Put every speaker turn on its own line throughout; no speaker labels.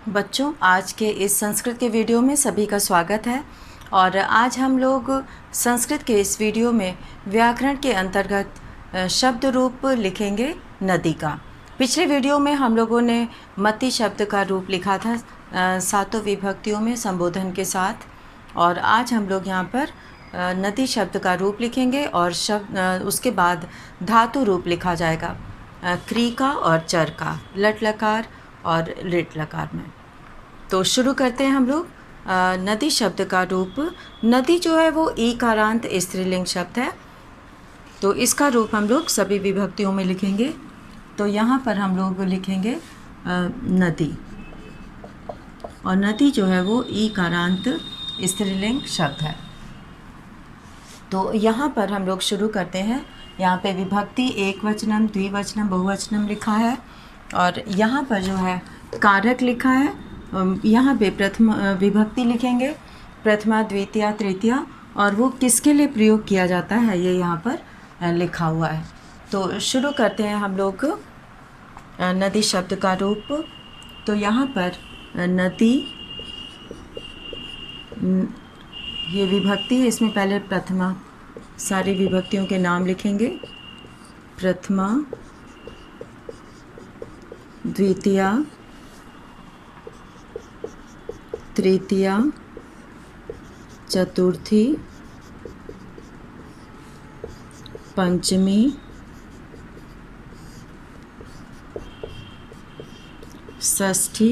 बच्चों, आज के इस संस्कृत के वीडियो में सभी का स्वागत है। और आज हम लोग संस्कृत के इस वीडियो में व्याकरण के अंतर्गत शब्द रूप लिखेंगे नदी का। पिछले वीडियो में हम लोगों ने मति शब्द का रूप लिखा था सातों विभक्तियों में संबोधन के साथ, और आज हम लोग यहाँ पर नदी शब्द का रूप लिखेंगे और उसके बाद धातु रूप लिखा जाएगा क्री का और चर का, लट लकार और लिट लकार में। तो शुरू करते हैं हम लोग। नदी शब्द का रूप। नदी जो है वो ईकारांत स्त्रीलिंग शब्द है, तो इसका रूप हम लोग सभी विभक्तियों में लिखेंगे। तो यहाँ पर हम लोग लिखेंगे नदी, और नदी जो है वो ईकारांत स्त्रीलिंग शब्द है। तो यहाँ पर हम लोग शुरू करते हैं। यहाँ पे विभक्ति एक वचनम, द्विवचनम, बहुवचनम लिखा है, और यहाँ पर जो है कारक लिखा है। यहाँ पे प्रथम विभक्ति लिखेंगे, प्रथमा, द्वितीया, तृतीया, और वो किसके लिए प्रयोग किया जाता है ये यहाँ पर लिखा हुआ है। तो शुरू करते हैं हम लोग नदी शब्द का रूप। तो यहाँ पर नदी, ये विभक्ति है, इसमें पहले प्रथमा, सारी विभक्तियों के नाम लिखेंगे। प्रथमा, द्वितीया, तृतीया, चतुर्थी, पंचमी, षष्ठी,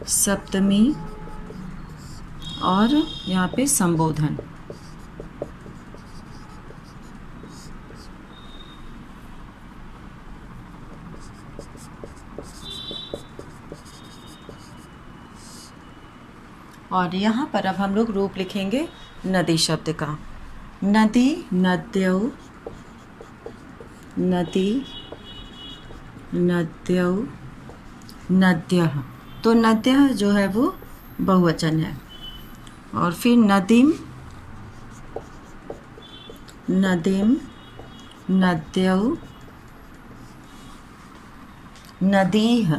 सप्तमी, और यहाँ पे संबोधन। और यहाँ पर अब हम लोग रूप लिखेंगे नदी शब्द का। नदी, नद्यौ, नदी, नद्यौ, नद्यः। तो नद्यः जो है वो बहुवचन है। और फिर नदीम, नदीम, नद्यौ, नदीः,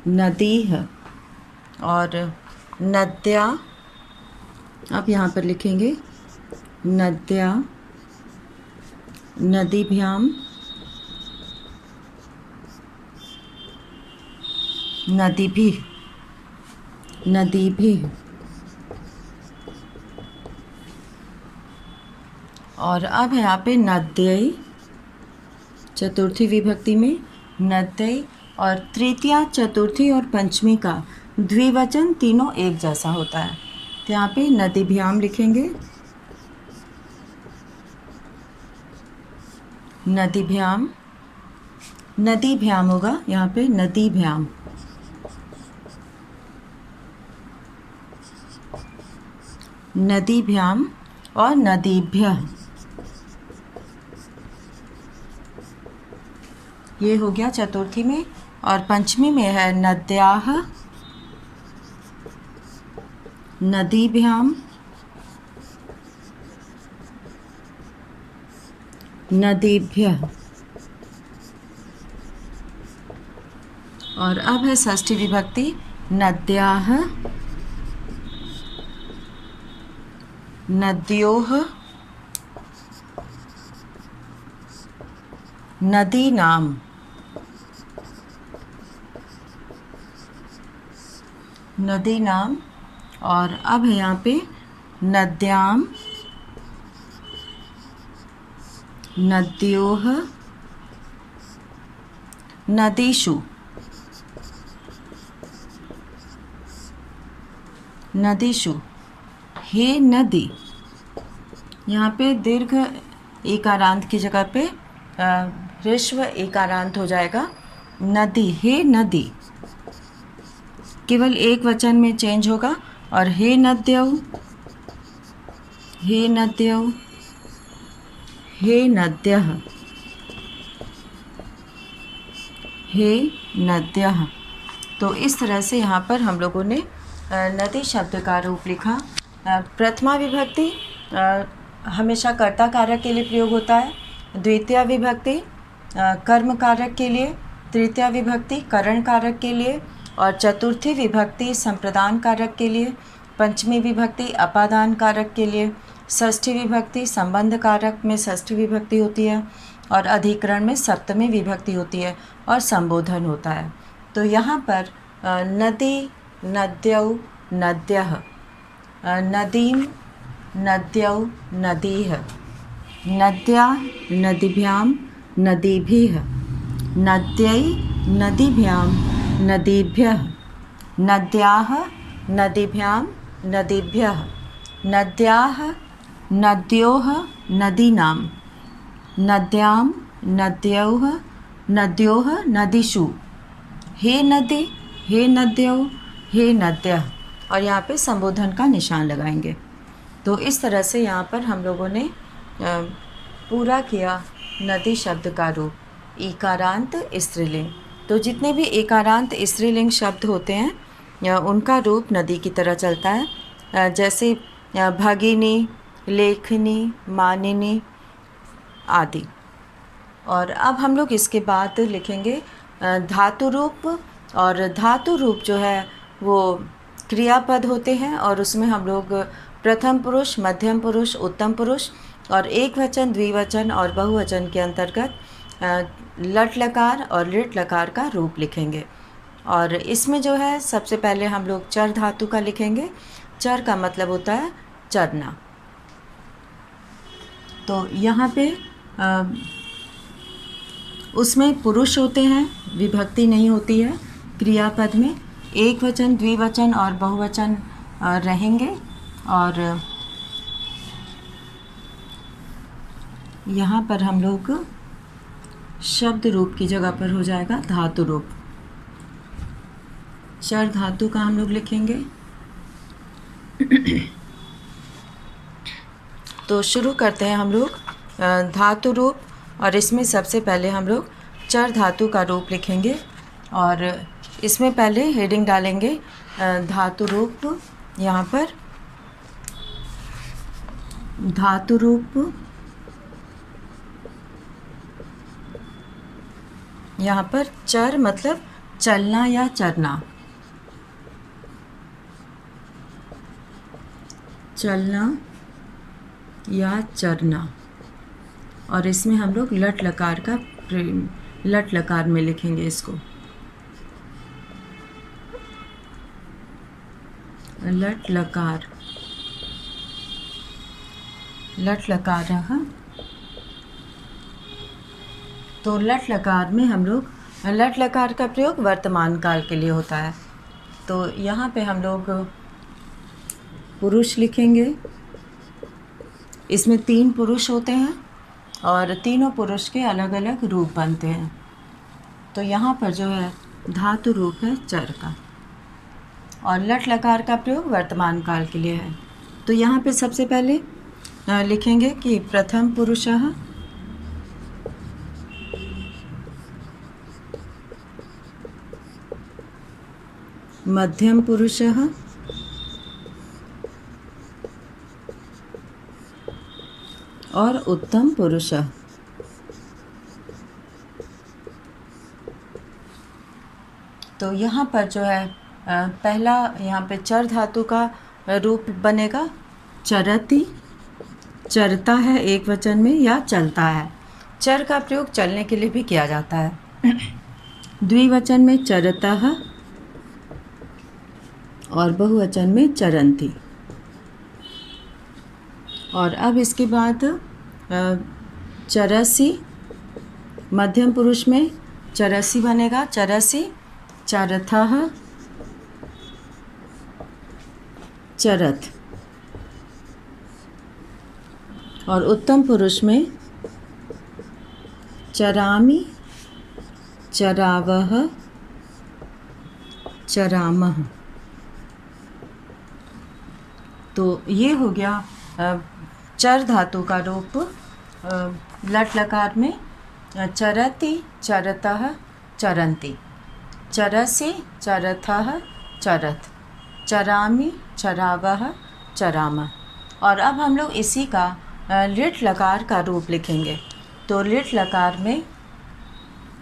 नदीः, और नद्या। अब यहाँ पर लिखेंगे नद्या, नदीभ्याम, नदीभिः, नदीभिः। और अब यहाँ पे नद्यै, चतुर्थी विभक्ति में नद्यै, और तृतीया, चतुर्थी और पंचमी का द्विवचन तीनों एक जैसा होता है, तो यहाँ पे नदीभ्याम लिखेंगे। नदीभ्याम, नदीभ्याम होगा यहाँ पे, नदीभ्याम। नदीभ्याम और नदीभ्यः, ये हो गया चतुर्थी में। और पंचमी में है नद्याः, नदीभ्याम, नदीभ्यः। और अब है षष्ठी विभक्ति, नद्याः, नद्योः, नदीनाम, नदीनाम। और अब है यहाँ पे नद्याम, नद्योः, नदीषु, नदीषु। हे नदी, यहाँ पे दीर्घ एकारांत की जगह पे ह्रस्व एकारांत हो जाएगा। नदी, हे नदी, केवल एक वचन में चेंज होगा। और हे नद्यौ, हे नद्यौ, हे नद्यः, हे नद्यः। तो इस तरह से यहाँ पर हम लोगों ने नदी शब्द का रूप लिखा। प्रथमा विभक्ति हमेशा कर्ता कारक के लिए प्रयोग होता है, द्वितीय विभक्ति कर्म कारक के लिए, तृतीय विभक्ति करण कारक के लिए, और चतुर्थी विभक्ति संप्रदान कारक के लिए, पंचमी विभक्ति अपादान कारक के लिए, षष्ठी विभक्ति संबंध कारक में षष्ठी विभक्ति होती है, और अधिकरण में सप्तमी विभक्ति होती है, और संबोधन होता है। तो यहाँ पर नदी, नद्यौ, नद्यः, नदीं, नद्यौ, नदीः, नद्या, नदीभ्यां, नदीभिः, नद्यै, नदीभ्यां, नदीभ्यः, नद्याः, नदीभ्यां, नदीभ्यः, नद्याः, नद्योः, नदीनां, नद्यां, नद्योः, नद्योः, नदीषु, हे नदी, हे नद्यौ, हे नद्यः, और यहाँ पे संबोधन का निशान लगाएंगे। तो इस तरह से यहाँ पर हम लोगों ने पूरा किया नदी शब्द का रूप, इकारांत स्त्रीलिंग। तो जितने भी एकारांत स्त्रीलिंग शब्द होते हैं उनका रूप नदी की तरह चलता है, जैसे भगिनी, लेखनी, मानिनी आदि। और अब हम लोग इसके बाद लिखेंगे धातु रूप। और धातु रूप जो है वो क्रियापद होते हैं, और उसमें हम लोग प्रथम पुरुष, मध्यम पुरुष, उत्तम पुरुष और एक वचन, द्विवचन और बहुवचन के अंतर्गत लट लकार और लिट लकार का रूप लिखेंगे। और इसमें जो है सबसे पहले हम लोग चर धातु का लिखेंगे। चर का मतलब होता है चरना। तो यहाँ पे उसमें पुरुष होते हैं, विभक्ति नहीं होती है क्रियापद में। एक वचन, द्विवचन और बहुवचन रहेंगे। और यहाँ पर हम लोग शब्द रूप की जगह पर हो जाएगा धातु रूप। चर धातु का हम लोग लिखेंगे। तो शुरू करते हैं हम लोग धातु रूप, और इसमें सबसे पहले हम लोग चर धातु का रूप लिखेंगे। और इसमें पहले हेडिंग डालेंगे धातु रूप। यहाँ पर धातु रूप, यहाँ पर चर मतलब चलना या चरना, चलना या चरना। और इसमें हम लोग लट लकार का लट लकार में लिखेंगे इसको, लट लकार, लट लकार। तो लट लकार में हम लोग लट लकार का प्रयोग वर्तमान काल के लिए होता है। तो यहाँ पे हम लोग पुरुष लिखेंगे। इसमें 3 पुरुष होते हैं और तीनों पुरुष के अलग अलग रूप बनते हैं। तो यहाँ पर जो है धातु रूप है चर का, और लट लकार का प्रयोग वर्तमान काल के लिए है। तो यहाँ पे सबसे पहले लिखेंगे कि प्रथम पुरुषः, मध्यम पुरुषः, और उत्तम पुरुषः। तो यहाँ पर जो है पहला यहाँ पे चर धातु का रूप बनेगा चरति, चरता है एक वचन में या चलता है। चर का प्रयोग चलने के लिए भी किया जाता है। द्विवचन में चरतः और बहुवचन में चरन्ति। और अब इसके बाद चरसी, मध्यम पुरुष में चरसी बनेगा चरसी, चरथः, चरथ। और उत्तम पुरुष में चरामि, चरावः, चरामः। तो ये हो गया चर धातु का रूप लट लकार में चरति, चरतः, चरन्ति। चरसि चरथः चरथ, चरामि चरावः चरामः। और अब हम लोग इसी का लिट लकार का रूप लिखेंगे। तो लिट लकार में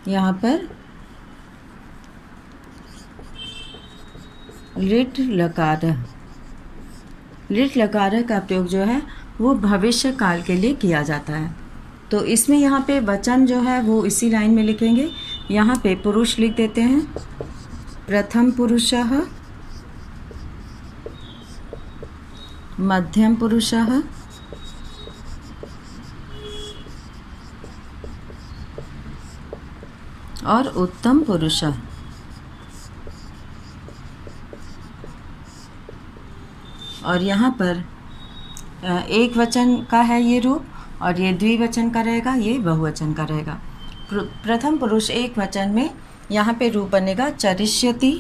यहाँ पर लिट लकार, लिट लकार का प्रयोग जो है वो भविष्य काल के लिए किया जाता है। तो इसमें यहाँ पे वचन जो है वो इसी लाइन में लिखेंगे। यहाँ पे पुरुष लिख देते हैं, प्रथम पुरुषः, मध्यम पुरुषः, और उत्तम पुरुषः। और यहाँ पर एक वचन का है ये रूप, और ये द्विवचन का रहेगा, ये बहुवचन का रहेगा। प्रथम पुरुष एक वचन में यहाँ पे रूप बनेगा चरिष्यति,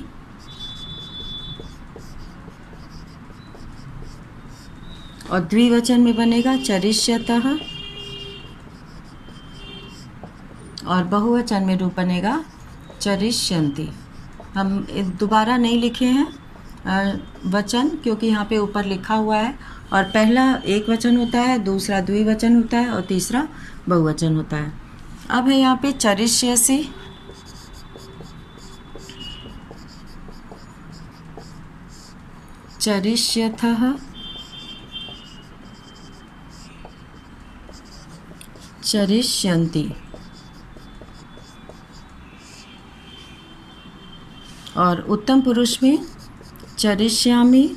और द्विवचन में बनेगा चरिष्यतः, और बहुवचन में रूप बनेगा चरिष्यन्ति। हम दोबारा नहीं लिखे हैं वचन, क्योंकि यहाँ पे ऊपर लिखा हुआ है, और पहला एक वचन होता है, दूसरा द्विवचन होता है, और तीसरा बहुवचन होता है। अब है यहाँ पे चरिष्यसि, चरिष्यथः, चरिष्यन्ति। और उत्तम पुरुष में चरिष्यामि,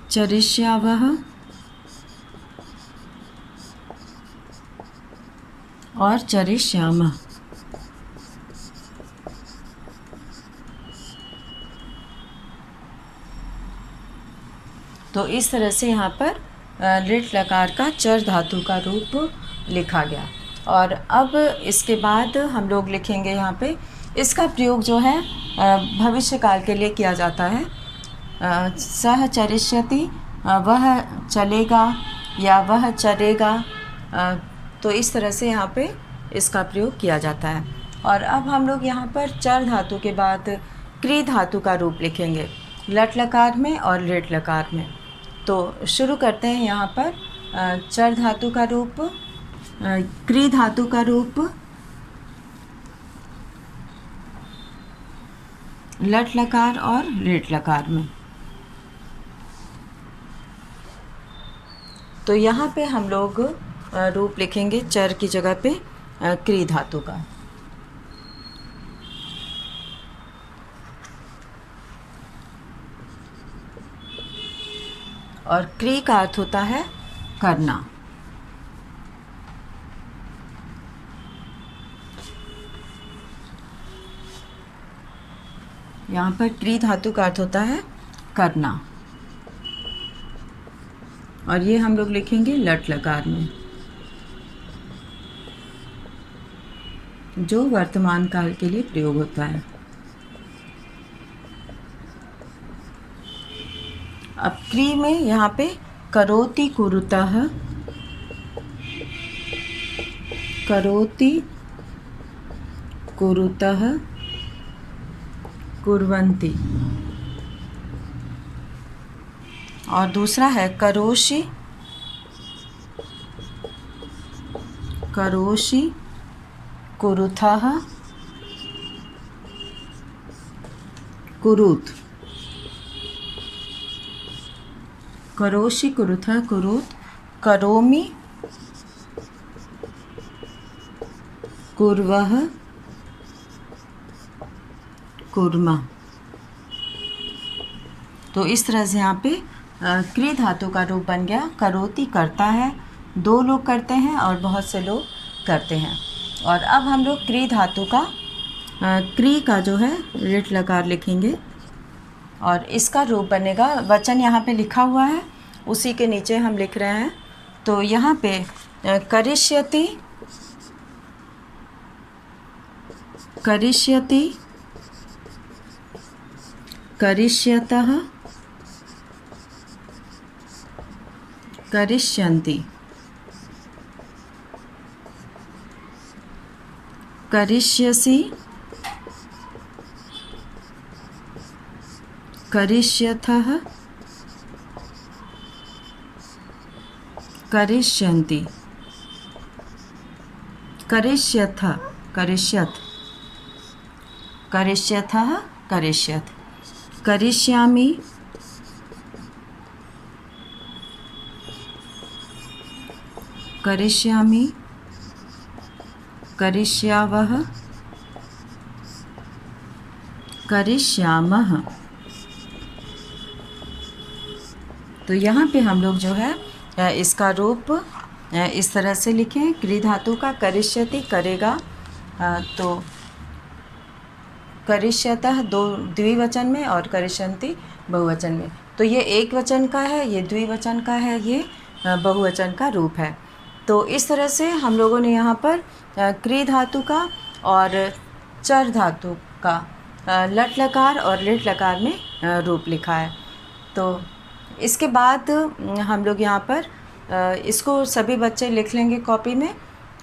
चरिष्यावः, और चरिष्यामः। तो इस तरह से यहाँ पर लिट लकार का चर धातु का रूप लिखा गया। और अब इसके बाद हम लोग लिखेंगे यहाँ पे, इसका प्रयोग जो है भविष्य काल के लिए किया जाता है। सह चरिष्यति, वह चलेगा या वह चलेगा। तो इस तरह से यहाँ पे इसका प्रयोग किया जाता है। और अब हम लोग यहाँ पर चर धातु के बाद क्री धातु का रूप लिखेंगे, लट लकार में और लिट लकार में। तो शुरू करते हैं यहाँ पर चर धातु का रूप, क्री धातु का रूप लट लकार और लिट लकार में। तो यहाँ पे हम लोग रूप लिखेंगे चर की जगह पे क्री धातु का। और क्री का अर्थ होता है करना। यहाँ पर क्री धातु का अर्थ होता है करना, और ये हम लोग लिखेंगे लट लकार में, जो वर्तमान काल के लिए प्रयोग होता है। अब क्री में यहाँ पे करोति कुरुतः, करोति कुरुतः कुर्वन्ति। और दूसरा है करोषि, करोषि कुरुथः कुरुत, करोषि कुरुथः कुरुत, करोमि कुर्वः कुर्मा। तो इस तरह से यहाँ पे क्री धातु का रूप बन गया। करोति करता है, दो लोग करते हैं और बहुत से लोग करते हैं। और अब हम लोग क्री धातु का क्री का जो है लिट लकार लिखेंगे, और इसका रूप बनेगा, वचन यहाँ पे लिखा हुआ है उसी के नीचे हम लिख रहे हैं। तो यहाँ पे करिष्यति, करिष्यति, करिष्यतः, करिष्यन्ति। करिष्यसि, करिष्यथः, करिष्यन्ति, करिष्यथ, करिष्यत्, करिष्यथः, करिष्यत्, करिष्यामि, करिष्यामि, करिष्यावः, करिष्यामः। तो यहाँ पे हम लोग जो है इसका रूप इस तरह से लिखें। क्री धातु का करिष्यति करेगा, तो करिष्यतः दो द्विवचन में और करिष्यन्ति बहुवचन में। तो ये एक वचन का है, ये द्विवचन का है, ये बहुवचन का रूप है। तो इस तरह से हम लोगों ने यहाँ पर क्री धातु का और चर धातु का लट लकार और लिट लकार में रूप लिखा है। तो इसके बाद हम लोग यहाँ पर इसको सभी बच्चे लिख लेंगे कॉपी में,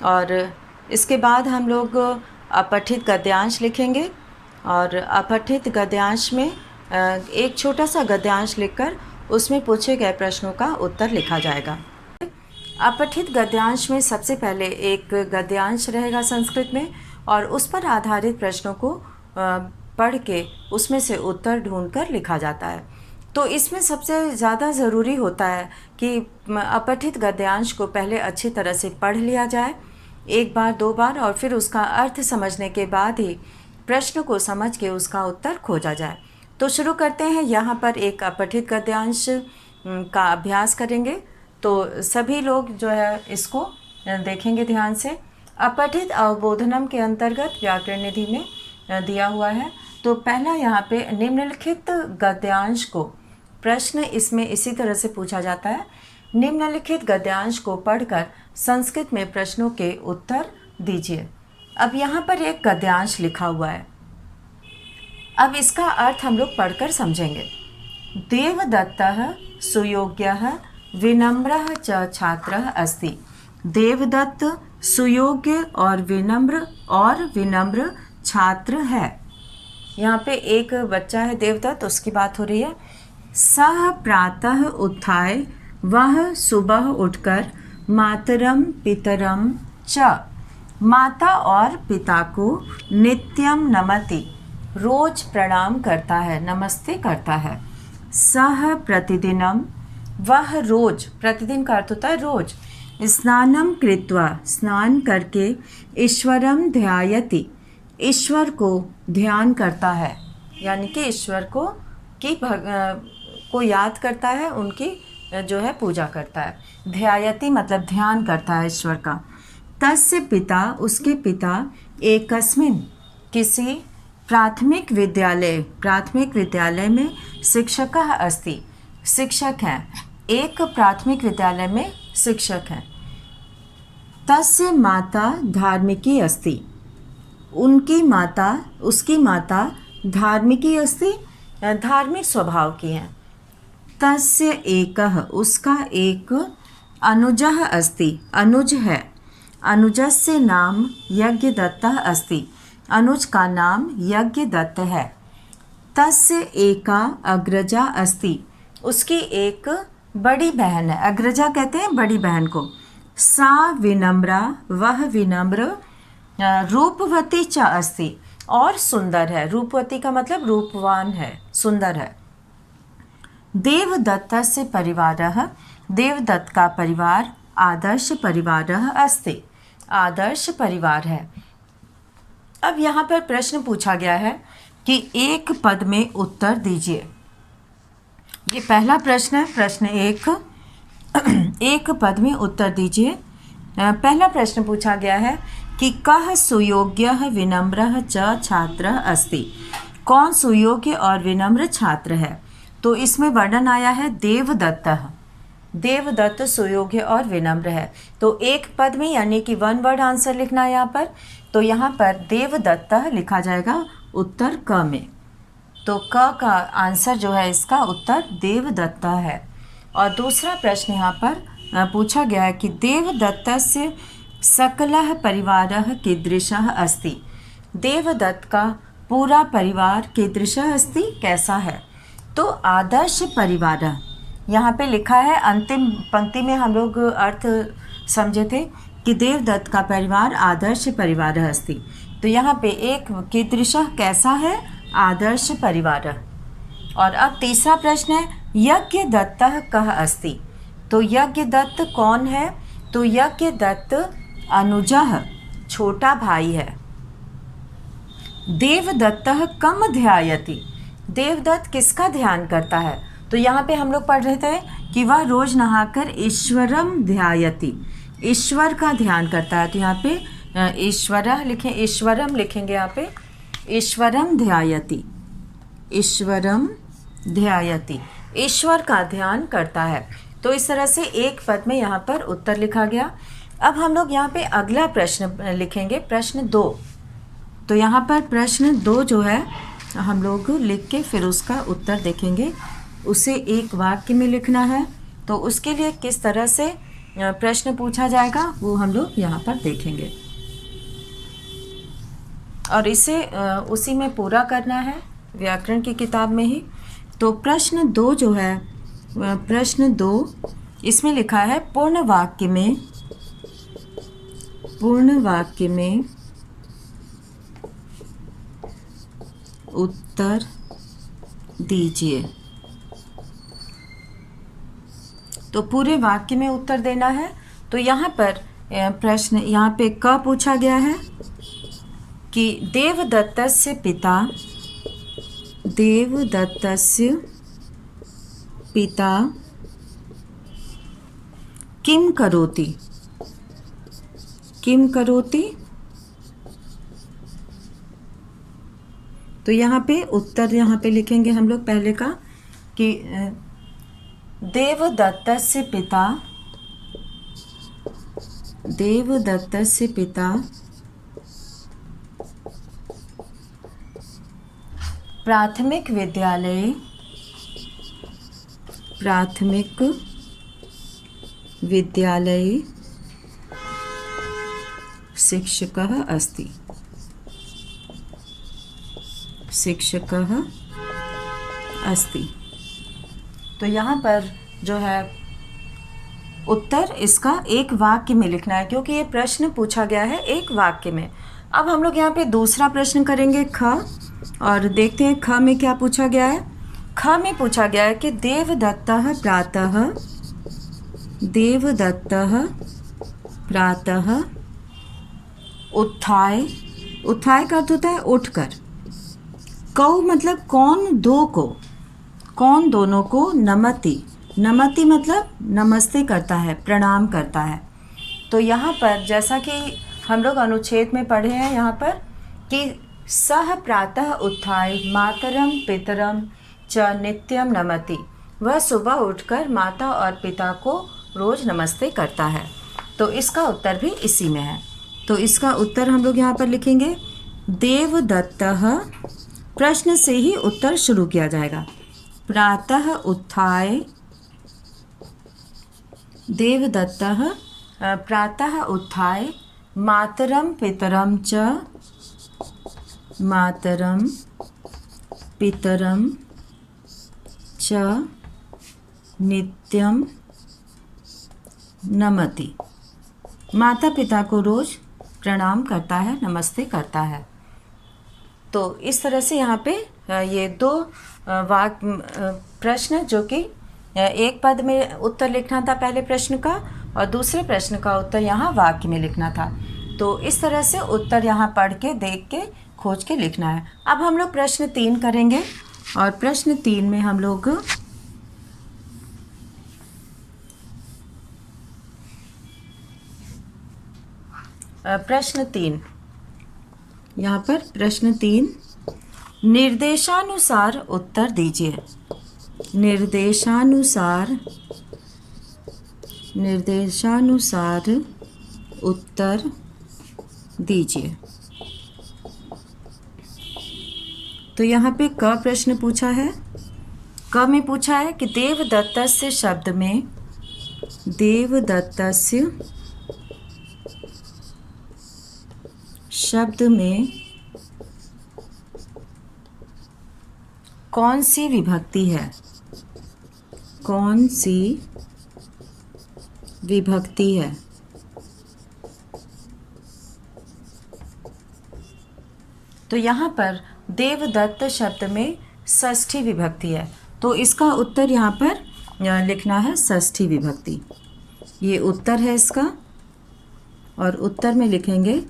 और इसके बाद हम लोग अपठित गद्यांश लिखेंगे। और अपठित गद्यांश में एक छोटा सा गद्यांश लिखकर उसमें पूछे गए प्रश्नों का उत्तर लिखा जाएगा। अपठित गद्यांश में सबसे पहले एक गद्यांश रहेगा संस्कृत में, और उस पर आधारित प्रश्नों को पढ़ के उसमें से उत्तर ढूंढकर लिखा जाता है। तो इसमें सबसे ज़्यादा ज़रूरी होता है कि अपठित गद्यांश को पहले अच्छी तरह से पढ़ लिया जाए, एक बार दो बार, और फिर उसका अर्थ समझने के बाद ही प्रश्न को समझ के उसका उत्तर खोजा जाए। तो शुरू करते हैं। यहाँ पर एक अपठित गद्यांश का अभ्यास करेंगे। तो सभी लोग जो है इसको देखेंगे ध्यान से। अपठित अवबोधनम के अंतर्गत व्याकरण निधि में दिया हुआ है। तो पहला यहाँ पे निम्नलिखित गद्यांश को, प्रश्न इसमें इसी तरह से पूछा जाता है। निम्नलिखित गद्यांश को पढ़कर संस्कृत में प्रश्नों के उत्तर दीजिए। अब यहाँ पर एक गद्यांश लिखा हुआ है। अब इसका अर्थ हम लोग पढ़कर समझेंगे। देवदत्तः सुयोग्यः विनम्रः च छात्रः अस्ति। देवदत्त सुयोग्य और विनम्र छात्र है। यहाँ पे एक बच्चा है देवदत्त, उसकी बात हो रही है। सह प्रातः उत्थाय, वह सुबह उठकर मातरम पितरम च, माता और पिता को नित्यम नमति, रोज प्रणाम करता है, नमस्ते करता है। सह प्रतिदिनम, वह रोज, प्रतिदिन का अर्थ होता है रोज, स्नानम कृत्वा, स्नान करके, ईश्वरम ध्यायति, ईश्वर को ध्यान करता है, यानी कि ईश्वर को याद करता है, उनकी जो है पूजा करता है। ध्यायति मतलब ध्यान करता है ईश्वर का। तस्य पिता, उसके पिता, एकस्मिन्, किसी प्राथमिक विद्यालय में शिक्षकः अस्ति, शिक्षक हैं, एक प्राथमिक विद्यालय में शिक्षक हैं। तस्य माता धार्मिकी अस्ति, उसकी माता धार्मिकी अस्ति, धार्मिक स्वभाव की हैं। तस्य एकः, उसका एक अनुजः अस्ति, अनुज है। अनुजस्य नाम यज्ञदत्तः अस्ति, अनुज का नाम यज्ञदत्त है। तस्य एका अग्रजा अस्ति, उसकी एक बड़ी बहन है। अग्रजा कहते हैं बड़ी बहन को। सा विनम्रा, वह विनम्र, रूपवती च अस्ति, और सुंदर है। रूपवती का मतलब रूपवान है, सुंदर है। देवदत्तस्य परिवारः, देवदत्त का परिवार आदर्श परिवारः अस्ति, आदर्श परिवार है। अब यहाँ पर प्रश्न पूछा गया है कि एक पद में उत्तर दीजिए। ये पहला प्रश्न है। प्रश्न एक पद में उत्तर दीजिए। पहला प्रश्न पूछा गया है कि कः सुयोग्यः विनम्रः च छात्रः अस्ति, कौन सुयोग्य और विनम्र छात्र है। तो इसमें वर्णन आया है देवदत्तः, देवदत्त सुयोग्य और विनम्र है। तो एक पद में यानी कि वन वर्ड आंसर लिखना है यहाँ पर। तो यहाँ पर देवदत्तः लिखा जाएगा उत्तर क में। तो क का आंसर जो है इसका उत्तर देवदत्ता है। और दूसरा प्रश्न यहाँ पर पूछा गया है कि देवदत्तस्य सकलः परिवारः कीदृशः अस्ति। देवदत्त का पूरा परिवार कीदृशः अस्ति, कैसा है। तो आदर्श परिवार यहाँ पे लिखा है, अंतिम पंक्ति में हम लोग अर्थ समझे थे कि देवदत्त का परिवार आदर्श परिवार अस्ति। तो यहाँ पे एक कीदृशः कैसा है, आदर्श परिवार। और अब तीसरा प्रश्न है, यज्ञदत्तः कः अस्ति। तो यज्ञदत्त कौन है। तो यज्ञदत्त अनुजः छोटा भाई है। देवदत्तः कम ध्यायति। देवदत्त किसका ध्यान करता है। तो यहाँ पे हम लोग पढ़ रहे थे कि वह रोज नहाकर ईश्वरम ध्यायति, ईश्वर का ध्यान करता है। तो यहाँ पे ईश्वरः लिखें, ईश्वरम लिखेंगे यहाँ पे, ईश्वरम ध्यायति, ईश्वरम ध्यायति, ईश्वर का ध्यान करता है। तो इस तरह से एक पद में यहाँ पर उत्तर लिखा गया। अब हम लोग यहाँ पे अगला प्रश्न लिखेंगे, प्रश्न 2। तो यहाँ पर प्रश्न 2 जो है हम लोग लिख के फिर उसका उत्तर देखेंगे। उसे एक वाक्य में लिखना है। तो उसके लिए किस तरह से प्रश्न पूछा जाएगा वो हम लोग यहाँ पर देखेंगे और इसे उसी में पूरा करना है, व्याकरण की किताब में ही। तो प्रश्न 2 जो है, प्रश्न 2 इसमें लिखा है, पूर्ण वाक्य में उत्तर दीजिए। तो पूरे वाक्य में उत्तर देना है। तो यहाँ पर प्रश्न यहाँ पे क पूछा गया है कि देवदत्तस्य पिता किम करोति। तो यहाँ पे उत्तर यहाँ पे लिखेंगे हम लोग पहले का कि देवदत्तस्य पिता प्राथमिक विद्यालये शिक्षकः अस्ति। तो यहाँ पर जो है उत्तर इसका एक वाक्य में लिखना है, क्योंकि ये प्रश्न पूछा गया है एक वाक्य में। अब हम लोग यहाँ पे दूसरा प्रश्न करेंगे ख, और देखते हैं ख में क्या पूछा गया है। ख में पूछा गया है कि देवदत्तः प्रातः उत्थाय का अर्थ होता है उठकर। कौ मतलब कौन दोनों को नमति मतलब नमस्ते करता है, प्रणाम करता है। तो यहाँ पर जैसा कि हम लोग अनुच्छेद में पढ़े हैं यहाँ पर कि सह प्रातः उत्थाय मातरम पितरम च नित्यम नमति, वह सुबह उठकर माता और पिता को रोज नमस्ते करता है। तो इसका उत्तर भी इसी में है। तो इसका उत्तर हम लोग यहाँ पर लिखेंगे देवदत्तः, प्रश्न से ही उत्तर शुरू किया जाएगा। प्रातः उत्थाय देवदत्तः प्रातः उत्थाय मातरम पितरम च नित्यम नमति, माता पिता को रोज प्रणाम करता है, नमस्ते करता है। तो इस तरह से यहाँ पे ये 2 प्रश्न जो कि एक पद में उत्तर लिखना था पहले प्रश्न का, और दूसरे प्रश्न का उत्तर यहाँ वाक्य में लिखना था। तो इस तरह से उत्तर यहाँ पढ़ के, देख के, खोज के लिखना है। अब हम लोग प्रश्न 3 करेंगे, और प्रश्न 3 में हम लोग प्रश्न 3 यहाँ पर प्रश्न 3 निर्देशानुसार उत्तर दीजिए। निर्देशानुसार उत्तर दीजिए। तो यहाँ पे क प्रश्न पूछा है। क में पूछा है कि देवदत्तस्य शब्द में शब्द में कौन सी विभक्ति है? कौन सी विभक्ति है? तो यहाँ पर देवदत्त शब्द में षष्ठी विभक्ति है, तो इसका उत्तर यहाँ पर लिखना है षष्ठी विभक्ति। ये उत्तर है इसका, और उत्तर में लिखेंगे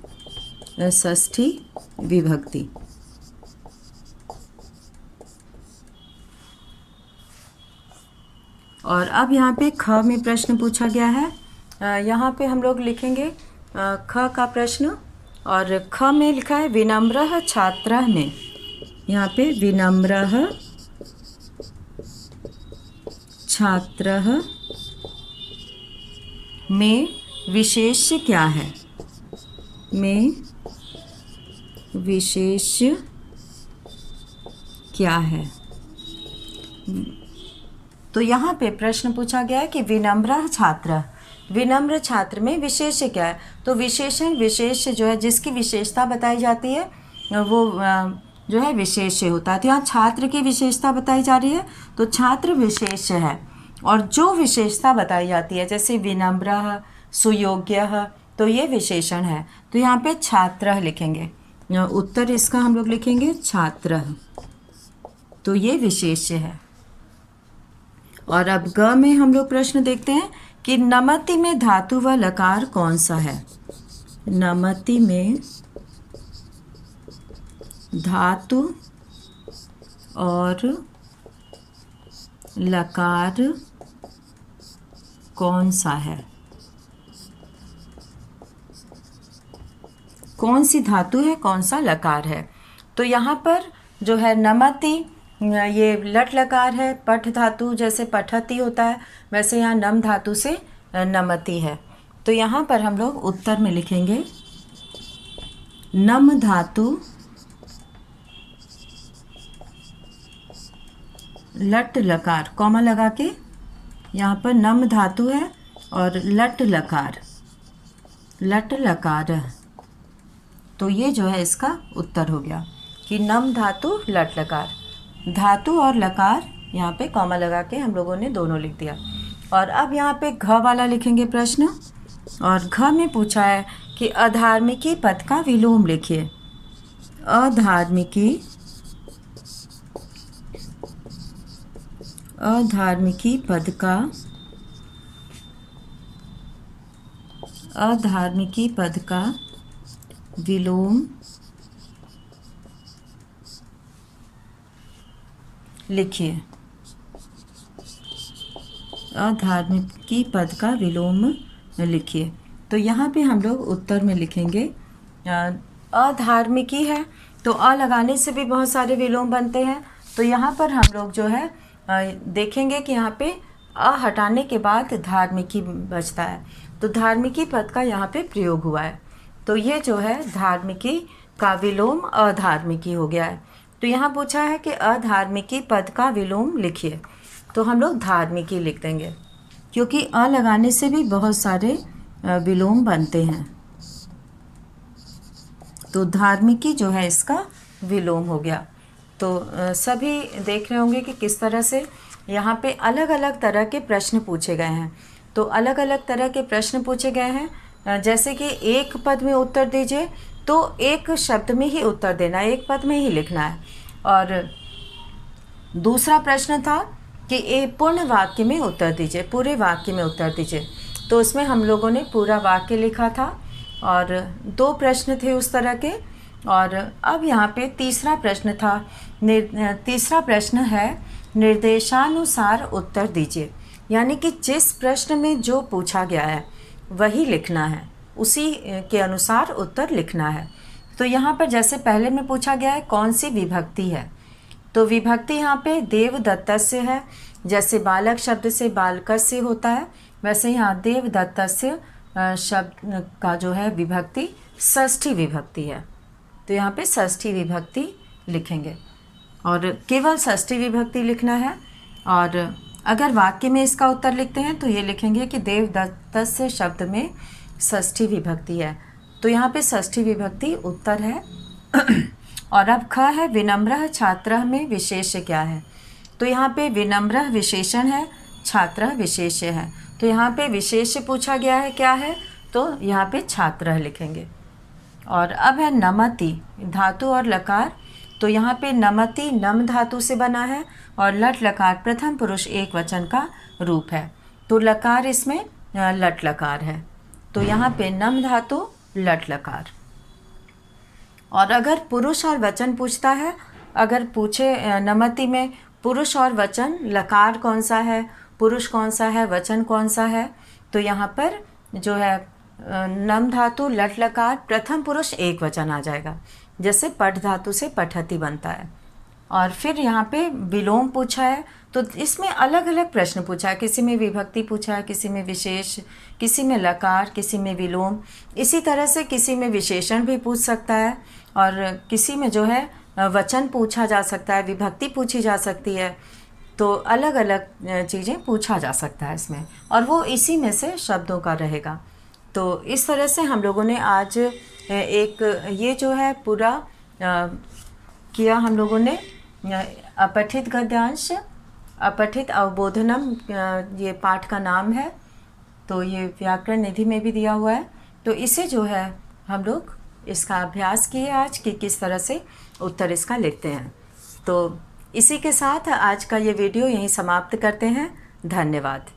षष्ठी विभक्ति। और अब यहाँ पे ख में प्रश्न पूछा गया है। यहाँ पे हम लोग लिखेंगे ख का प्रश्न, और ख में लिखा है विनम्रः छात्रः में। यहाँ पे विनम्रः छात्रः में विशेष क्या है? में विशेष क्या है? तो यहाँ पे प्रश्न पूछा गया है कि विनम्र छात्र, विनम्र छात्र में विशेष क्या है? तो विशेषण, विशेष जो है जिसकी विशेषता बताई जाती है वो जो है विशेष होता है। तो यहाँ छात्र की विशेषता बताई जा रही है, तो छात्र विशेष है। और जो विशेषता बताई जाती है जैसे विनम्र, सुयोग्य, तो ये विशेषण है। तो यहाँ पे छात्र लिखेंगे, उत्तर इसका हम लोग लिखेंगे छात्र, तो ये विशेष है। और अब ग में हम लोग प्रश्न देखते हैं कि नमति में धातु व लकार कौन सा है? नमति में धातु और लकार कौन सा है? कौन सी धातु है, कौन सा लकार है? तो यहाँ पर जो है नमति, ये लट लकार है। पठ धातु जैसे पठती होता है, वैसे यहाँ नम धातु से नमति है। तो यहाँ पर हम लोग उत्तर में लिखेंगे नम धातु लट लकार, कॉमा लगा के यहाँ पर नम धातु है और लट लकार, लट लकार, तो ये जो है इसका उत्तर हो गया कि नम धातु लट लकार। धातु और लकार यहाँ पे कॉमा लगा के हम लोगों ने दोनों लिख दिया। और अब यहाँ पे घ वाला लिखेंगे प्रश्न, और घ में पूछा है कि अधार्मिकी पद का विलोम लिखिए। अधार्मिकी, अधार्मिकी पद का, अधार्मिकी पद का विलोम लिखिए। अधार्मिकी पद का विलोम लिखिए। तो यहाँ पे हम लोग उत्तर में लिखेंगे अधार्मिकी है, तो अ लगाने से भी बहुत सारे विलोम बनते हैं। तो यहाँ पर हम लोग जो है देखेंगे कि यहाँ पे अ हटाने के बाद धार्मिकी बचता है, तो धार्मिकी पद का यहाँ पे प्रयोग हुआ है। तो ये जो है धार्मिकी का विलोम अधार्मिकी हो गया है। तो यहाँ पूछा है कि अधार्मिकी पद का विलोम लिखिए, तो हम लोग धार्मिकी लिख देंगे, क्योंकि अ लगाने से भी बहुत सारे विलोम बनते हैं। तो धार्मिकी जो है इसका विलोम हो गया। तो सभी देख रहे होंगे कि किस तरह से यहाँ पे अलग अलग तरह के प्रश्न पूछे गए हैं। तो अलग अलग तरह के प्रश्न पूछे गए हैं, जैसे कि एक पद में उत्तर दीजिए, तो एक शब्द में ही उत्तर देना है, एक पद में ही लिखना है। और दूसरा प्रश्न था कि एक पूर्ण वाक्य में उत्तर दीजिए, पूरे वाक्य में उत्तर दीजिए। तो उसमें हम लोगों ने पूरा वाक्य लिखा था, और 2 प्रश्न थे उस तरह के। और अब यहाँ पे तीसरा प्रश्न था, तीसरा प्रश्न है निर्देशानुसार उत्तर दीजिए, यानी कि जिस प्रश्न में जो पूछा गया है वही लिखना है, उसी के अनुसार उत्तर लिखना है। तो यहाँ पर जैसे पहले में पूछा गया है कौन सी विभक्ति है, तो विभक्ति यहाँ पे देवदत्तस्य है। जैसे बालक शब्द से बालकस्य होता है, वैसे यहाँ देवदत्तस्य शब्द का जो है विभक्ति षष्ठी विभक्ति है। तो यहाँ पे षष्ठी विभक्ति लिखेंगे, और केवल षष्ठी विभक्ति लिखना है। और अगर वाक्य में इसका उत्तर लिखते हैं तो ये लिखेंगे कि देवदत्तस्य शब्द में षष्ठी विभक्ति है। तो यहाँ पे षष्ठी विभक्ति उत्तर है। और अब ख है विनम्र छात्र में विशेष क्या है। तो यहाँ पे विनम्र विशेषण है, छात्र विशेष्य है। तो यहाँ पे विशेष्य पूछा गया है, क्या है, तो यहाँ पे छात्र लिखेंगे। और अब है नमति धातु और लकार। तो यहाँ पे नमति नम धातु से बना है और लट लकार प्रथम पुरुष एक वचन का रूप है। तो लकार इसमें लट लकार है। तो यहाँ पे नम धातु लट लकार। और अगर पुरुष और वचन पूछता है, अगर पूछे नमति में पुरुष और वचन, लकार कौन सा है, पुरुष कौन सा है, वचन कौन सा है, तो यहाँ पर जो है नम धातु लट लकार प्रथम पुरुष एक वचन आ जाएगा, जैसे पठ धातु से पठति बनता है। और फिर यहाँ पे विलोम पूछा है, तो इसमें अलग अलग प्रश्न पूछा है, किसी में विभक्ति पूछा है, किसी में विशेष, किसी में लकार, किसी में विलोम। इसी तरह से किसी में विशेषण भी पूछ सकता है और किसी में जो है वचन पूछा जा सकता है, विभक्ति पूछी जा सकती है। तो अलग अलग चीज़ें पूछा जा सकता है इसमें, और वो इसी में से शब्दों का रहेगा। तो इस तरह से हम लोगों ने आज एक ये जो है पूरा किया हम लोगों ने अपठित गद्यांश, अपठित अवबोधनम, ये पाठ का नाम है। तो ये व्याकरण निधि में भी दिया हुआ है। तो इसे जो है हम लोग इसका अभ्यास किए आज कि किस तरह से उत्तर इसका लिखते हैं। तो इसी के साथ आज का ये वीडियो यहीं समाप्त करते हैं। धन्यवाद।